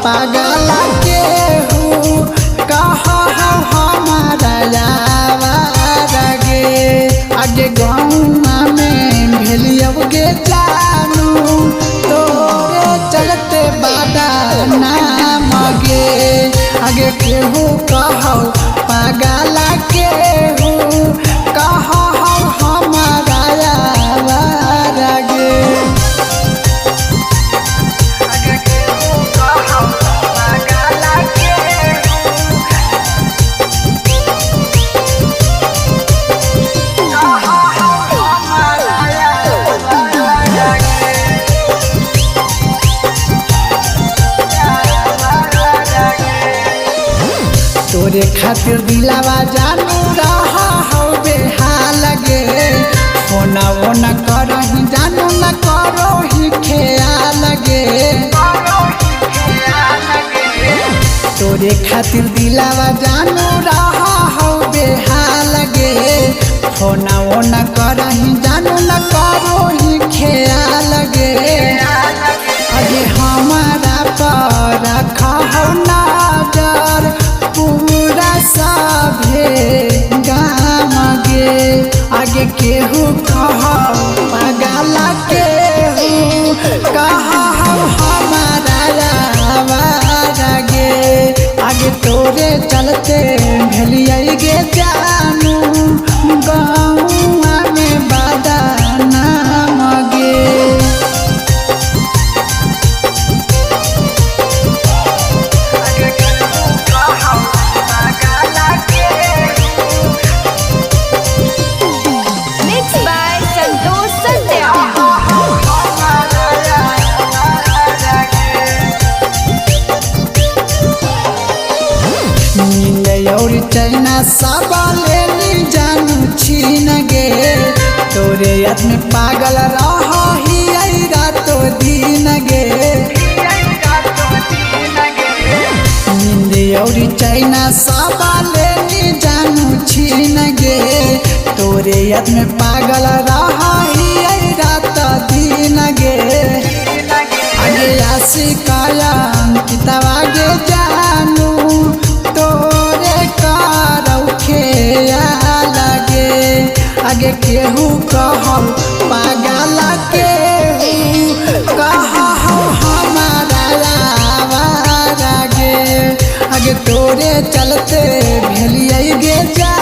पागल के हूँ कहा हमारा गे आगे गाँव में भेलियब गे जानू तोरे चलते बादा नाम गे आगे केहू कहो पागल के हूँ कहा हमारा गे तोरे खातिर दिलावा जानू रहा हो बेहाल गे फोना वोना करही जानू न करो ही ख्याल गे तोरे खातिर दिलावा जानू रहा हो बेहाल गे फोना वोना करही जानू न करो ही ख्याल गे अगे हमारा पर रखा हो नजर पूरा सभे गाम गे आगे केहू कहो पागल के हूँ कहा हमारा गे आगे तोरे चलते भेलिए गे जानू गाँव में बादा नाम गे चाइना सब लेनी जानू छीन गे तोरे याद में पागल रही रातो दिन गे नींद औरी चाइना सब लेनी जानू छीन गे तोरे याद में पागल रही रात दिन गे आगे आशिकाया किताबा गे जानू आगे केहू कहो पागल के हूँ कहा हमारा गे आगे तोरे चलते भेलिए गे जा